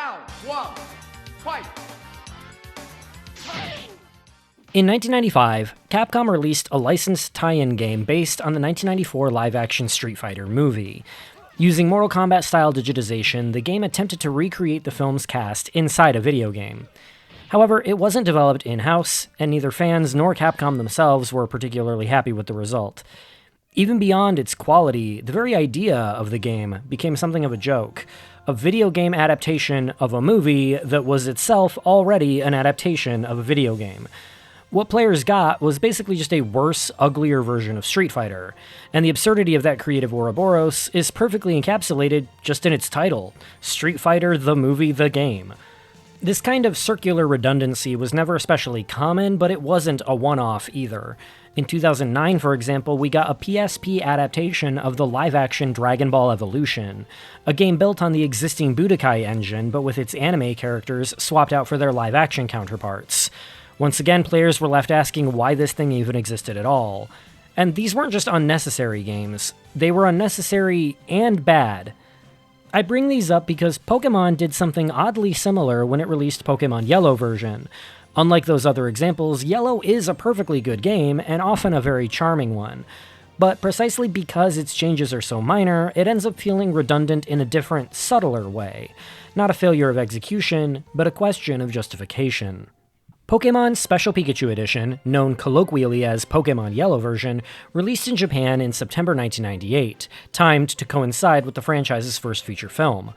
Round 1. Fight! In 1995, Capcom released a licensed tie-in game based on the 1994 live-action Street Fighter movie. Using Mortal Kombat-style digitization, the game attempted to recreate the film's cast inside a video game. However, it wasn't developed in-house, and neither fans nor Capcom themselves were particularly happy with the result. Even beyond its quality, the very idea of the game became something of a joke, a video game adaptation of a movie that was itself already an adaptation of a video game. What players got was basically just a worse, uglier version of Street Fighter, and the absurdity of that creative Ouroboros is perfectly encapsulated just in its title, Street Fighter the Movie the Game. This kind of circular redundancy was never especially common, but it wasn't a one-off either. In 2009, for example, we got a PSP adaptation of the live-action Dragon Ball Evolution, a game built on the existing Budokai engine, but with its anime characters swapped out for their live-action counterparts. Once again, players were left asking why this thing even existed at all. And these weren't just unnecessary games, they were unnecessary and bad. I bring these up because Pokémon did something oddly similar when it released Pokémon Yellow version. Unlike those other examples, Yellow is a perfectly good game, and often a very charming one. But precisely because its changes are so minor, it ends up feeling redundant in a different, subtler way. Not a failure of execution, but a question of justification. Pokémon Special Pikachu Edition, known colloquially as Pokémon Yellow version, released in Japan in September 1998, timed to coincide with the franchise's first feature film.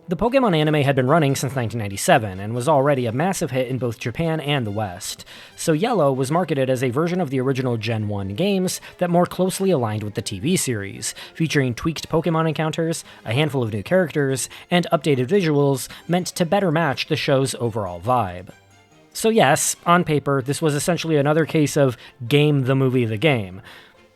The Pokémon anime had been running since 1997 and was already a massive hit in both Japan and the West, so Yellow was marketed as a version of the original Gen 1 games that more closely aligned with the TV series, featuring tweaked Pokémon encounters, a handful of new characters, and updated visuals meant to better match the show's overall vibe. So yes, on paper, this was essentially another case of game the movie the game.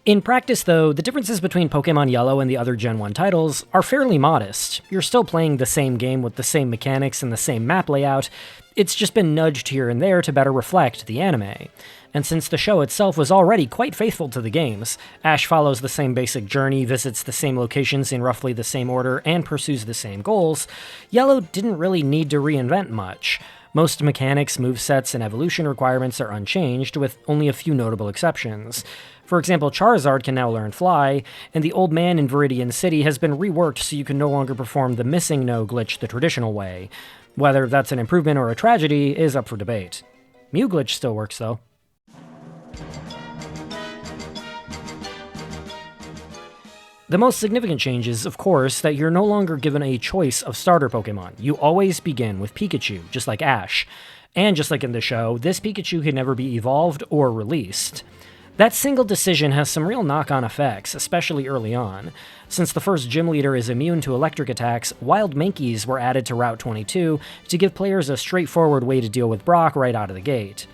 In practice, though, the differences between Pokémon Yellow and the other Gen 1 titles are fairly modest. You're still playing the same game with the same mechanics and the same map layout, it's just been nudged here and there to better reflect the anime. And since the show itself was already quite faithful to the games, Ash follows the same basic journey, visits the same locations in roughly the same order, and pursues the same goals, Yellow didn't really need to reinvent much. Most mechanics, movesets, and evolution requirements are unchanged, with only a few notable exceptions. For example, Charizard can now learn Fly, and the Old Man in Viridian City has been reworked so you can no longer perform the Missing No glitch the traditional way. Whether that's an improvement or a tragedy is up for debate. Mew glitch still works, though. The most significant change is, of course, that you're no longer given a choice of starter Pokemon. You always begin with Pikachu, just like Ash. And just like in the show, this Pikachu can never be evolved or released. That single decision has some real knock-on effects, especially early on. Since the first gym leader is immune to electric attacks, wild Mankeys were added to Route 22 to give players a straightforward way to deal with Brock right out of the gate.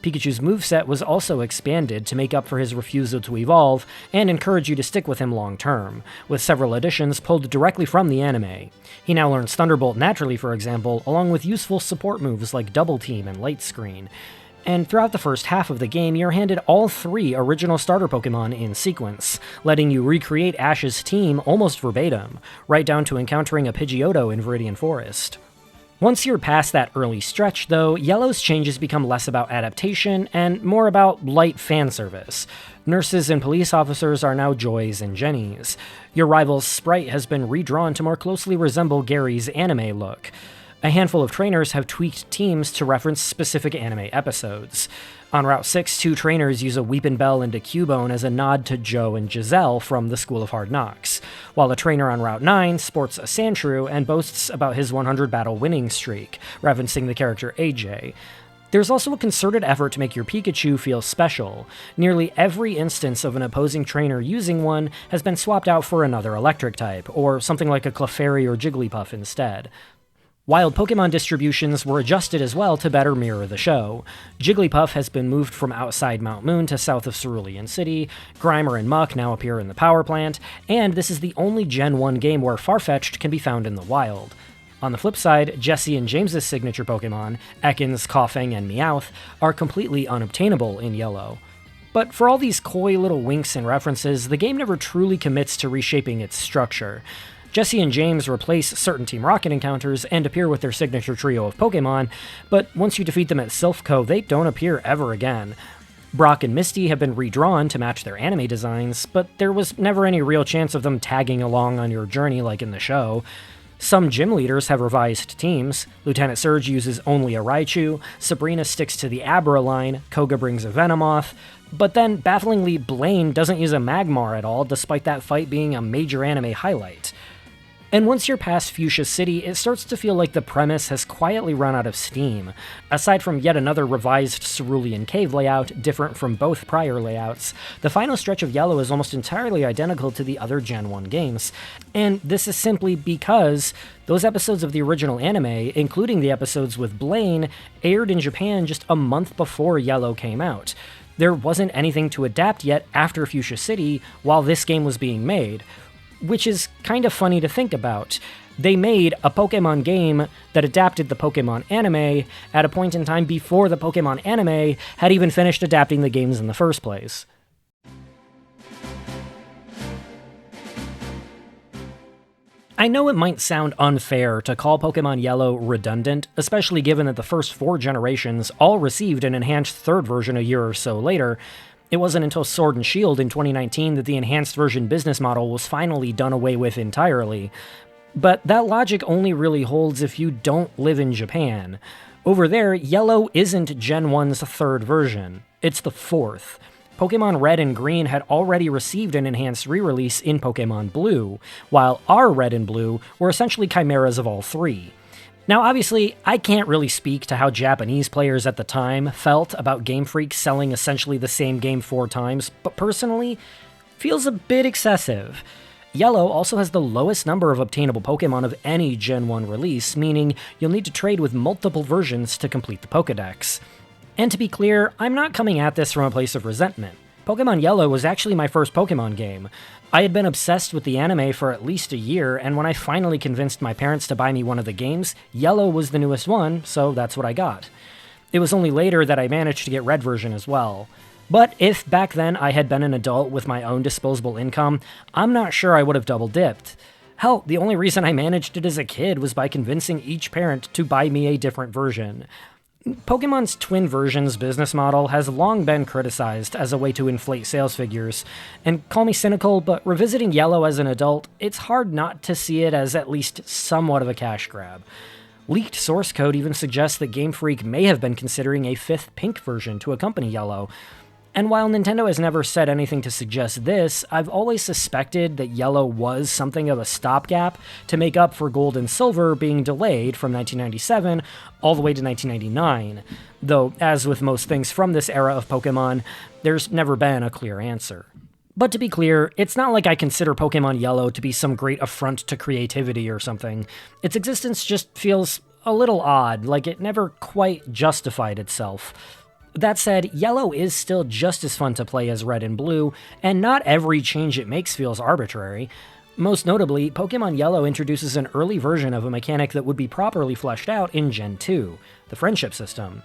Pikachu's moveset was also expanded to make up for his refusal to evolve and encourage you to stick with him long-term, with several additions pulled directly from the anime. He now learns Thunderbolt naturally, for example, along with useful support moves like Double Team and Light Screen. And throughout the first half of the game, you're handed all 3 original starter Pokemon in sequence, letting you recreate Ash's team almost verbatim, right down to encountering a Pidgeotto in Viridian Forest. Once you're past that early stretch, though, Yellow's changes become less about adaptation and more about light fan service. Nurses and police officers are now Joys and Jennies. Your rival's sprite has been redrawn to more closely resemble Gary's anime look. A handful of trainers have tweaked teams to reference specific anime episodes. On Route 6, 2 trainers use a Weepin' Bell and a Cubone as a nod to Joe and Giselle from the School of Hard Knocks, while a trainer on Route 9 sports a Sandshrew and boasts about his 100 battle winning streak, referencing the character AJ. There's also a concerted effort to make your Pikachu feel special. Nearly every instance of an opposing trainer using one has been swapped out for another electric type, or something like a Clefairy or Jigglypuff instead. Wild Pokemon distributions were adjusted as well to better mirror the show. Jigglypuff has been moved from outside Mount Moon to south of Cerulean City, Grimer and Muck now appear in the power plant, and this is the only Gen 1 game where Farfetch'd can be found in the wild. On the flip side, Jesse and James's signature Pokemon, Ekans, Koffing, and Meowth, are completely unobtainable in Yellow. But for all these coy little winks and references, the game never truly commits to reshaping its structure. Jessie and James replace certain Team Rocket encounters and appear with their signature trio of Pokémon, but once you defeat them at Silph they don't appear ever again. Brock and Misty have been redrawn to match their anime designs, but there was never any real chance of them tagging along on your journey like in the show. Some gym leaders have revised teams. Lieutenant Surge uses only a Raichu, Sabrina sticks to the Abra line, Koga brings a Venomoth, but then, bafflingly, Blaine doesn't use a Magmar at all, despite that fight being a major anime highlight. And once you're past Fuchsia City, it starts to feel like the premise has quietly run out of steam. Aside from yet another revised Cerulean Cave layout, different from both prior layouts, the final stretch of Yellow is almost entirely identical to the other Gen 1 games. And this is simply because those episodes of the original anime, including the episodes with Blaine, aired in Japan just a month before Yellow came out. There wasn't anything to adapt yet after Fuchsia City while this game was being made, which is kind of funny to think about. They made a Pokemon game that adapted the Pokemon anime at a point in time before the Pokemon anime had even finished adapting the games in the first place. I know it might sound unfair to call Pokemon Yellow redundant, especially given that the first 4 generations all received an enhanced third version a year or so later. It wasn't until Sword and Shield in 2019 that the enhanced version business model was finally done away with entirely. But that logic only really holds if you don't live in Japan. Over there, Yellow isn't Gen 1's third version, it's the 4th. Pokemon Red and Green had already received an enhanced re-release in Pokemon Blue, while our Red and Blue were essentially chimeras of all 3. Now, obviously, I can't really speak to how Japanese players at the time felt about Game Freak selling essentially the same game 4 times, but personally, feels a bit excessive. Yellow also has the lowest number of obtainable Pokemon of any Gen 1 release, meaning you'll need to trade with multiple versions to complete the Pokédex. And to be clear, I'm not coming at this from a place of resentment. Pokemon Yellow was actually my first Pokemon game. I had been obsessed with the anime for at least a year, and when I finally convinced my parents to buy me one of the games, Yellow was the newest one, so that's what I got. It was only later that I managed to get Red version as well. But if back then I had been an adult with my own disposable income, I'm not sure I would have double dipped. Hell, the only reason I managed it as a kid was by convincing each parent to buy me a different version. Pokemon's twin versions business model has long been criticized as a way to inflate sales figures, and call me cynical, but revisiting Yellow as an adult, it's hard not to see it as at least somewhat of a cash grab. Leaked source code even suggests that Game Freak may have been considering a 5th pink version to accompany Yellow. And while Nintendo has never said anything to suggest this, I've always suspected that Yellow was something of a stopgap to make up for Gold and Silver being delayed from 1997 all the way to 1999, though, as with most things from this era of Pokemon, there's never been a clear answer. But to be clear, it's not like I consider Pokemon Yellow to be some great affront to creativity or something. Its existence just feels a little odd, like it never quite justified itself. That said, Yellow is still just as fun to play as Red and Blue, and not every change it makes feels arbitrary. Most notably, Pokemon Yellow introduces an early version of a mechanic that would be properly fleshed out in Gen 2, the friendship system.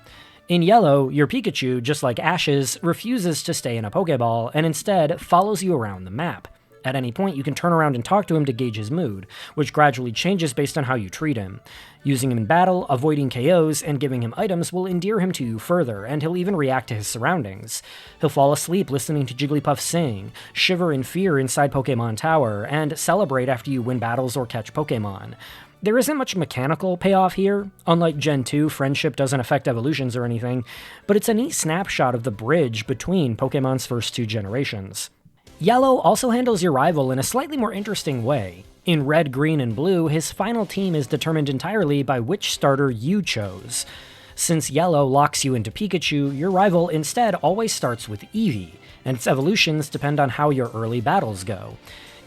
In Yellow, your Pikachu, just like Ash's, refuses to stay in a Pokeball, and instead follows you around the map. At any point, you can turn around and talk to him to gauge his mood, which gradually changes based on how you treat him. Using him in battle, avoiding KOs, and giving him items will endear him to you further, and he'll even react to his surroundings. He'll fall asleep listening to Jigglypuff sing, shiver in fear inside Pokemon Tower, and celebrate after you win battles or catch Pokemon. There isn't much mechanical payoff here. Unlike Gen 2, friendship doesn't affect evolutions or anything, but it's a neat snapshot of the bridge between Pokemon's first 2 generations. Yellow also handles your rival in a slightly more interesting way. In Red, Green, and Blue, his final team is determined entirely by which starter you chose. Since Yellow locks you into Pikachu, your rival instead always starts with Eevee, and its evolutions depend on how your early battles go.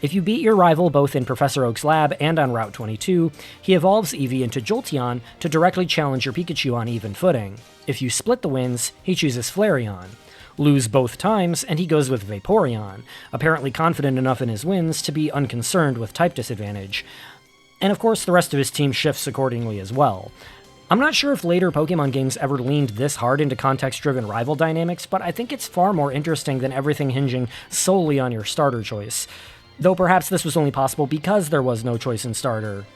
If you beat your rival both in Professor Oak's lab and on Route 22, he evolves Eevee into Jolteon to directly challenge your Pikachu on even footing. If you split the wins, he chooses Flareon. Lose both times, and he goes with Vaporeon, apparently confident enough in his wins to be unconcerned with type disadvantage. And of course, the rest of his team shifts accordingly as well. I'm not sure if later Pokemon games ever leaned this hard into context-driven rival dynamics, but I think it's far more interesting than everything hinging solely on your starter choice. though perhaps this was only possible because there was no choice in starter.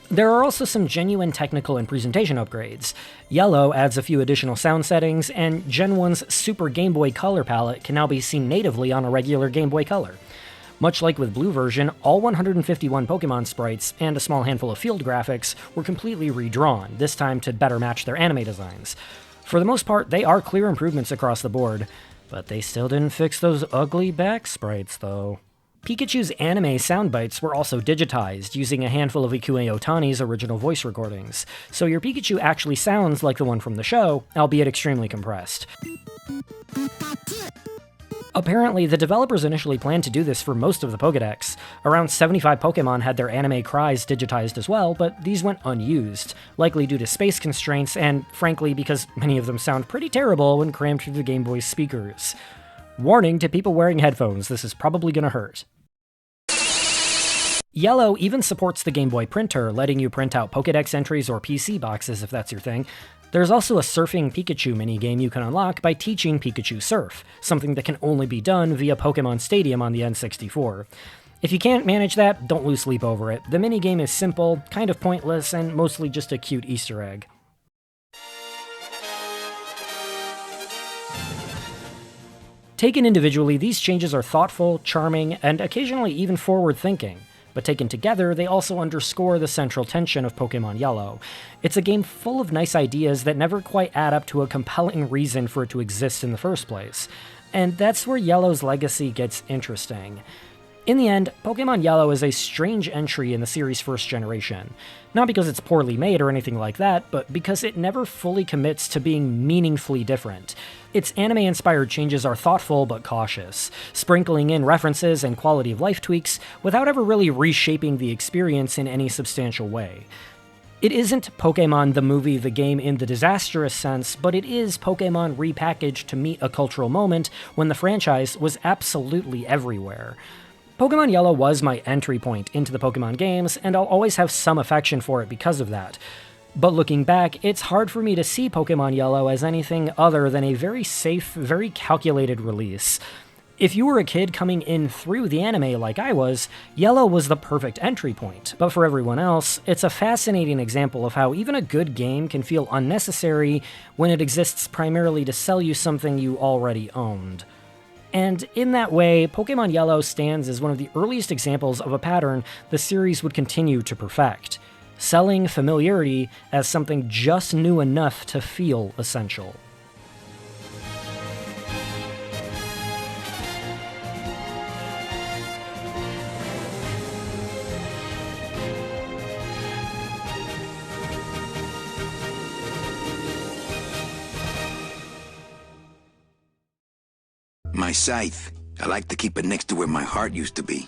There are also some genuine technical and presentation upgrades. Yellow adds a few additional sound settings, and Gen 1's Super Game Boy Color palette can now be seen natively on a regular Game Boy Color. Much like with Blue version, all 151 Pokémon sprites and a small handful of field graphics were completely redrawn, this time to better match their anime designs. For the most part, they are clear improvements across the board, but they still didn't fix those ugly back sprites, though. Pikachu's anime soundbites were also digitized, using a handful of Ikue Otani's original voice recordings, so your Pikachu actually sounds like the one from the show, albeit extremely compressed. Apparently, the developers initially planned to do this for most of the Pokédex. Around 75 Pokémon had their anime cries digitized as well, but these went unused, likely due to space constraints and, frankly, because many of them sound pretty terrible when crammed through the Game Boy's speakers. Warning to people wearing headphones, this is probably gonna hurt. Yellow even supports the Game Boy printer, letting you print out Pokédex entries or PC boxes if that's your thing. There's also a Surfing Pikachu minigame you can unlock by teaching Pikachu Surf, something that can only be done via Pokémon Stadium on the N64. If you can't manage that, don't lose sleep over it. The minigame is simple, kind of pointless, and mostly just a cute Easter egg. Taken individually, these changes are thoughtful, charming, and occasionally even forward-thinking. But taken together, they also underscore the central tension of Pokémon Yellow. It's a game full of nice ideas that never quite add up to a compelling reason for it to exist in the first place. And that's where Yellow's legacy gets interesting. In the end, Pokémon Yellow is a strange entry in the series' first generation. Not because it's poorly made or anything like that, but because it never fully commits to being meaningfully different. Its anime-inspired changes are thoughtful but cautious, sprinkling in references and quality-of-life tweaks without ever really reshaping the experience in any substantial way. It isn't Pokémon the movie, the game in the disastrous sense, but it is Pokémon repackaged to meet a cultural moment when the franchise was absolutely everywhere. Pokémon Yellow was my entry point into the Pokémon games, and I'll always have some affection for it because of that. But looking back, it's hard for me to see Pokémon Yellow as anything other than a very safe, very calculated release. If you were a kid coming in through the anime like I was, Yellow was the perfect entry point, but for everyone else, it's a fascinating example of how even a good game can feel unnecessary when it exists primarily to sell you something you already owned. And in that way, Pokémon Yellow stands as one of the earliest examples of a pattern the series would continue to perfect, selling familiarity as something just new enough to feel essential. My scythe. I like to keep it next to where my heart used to be.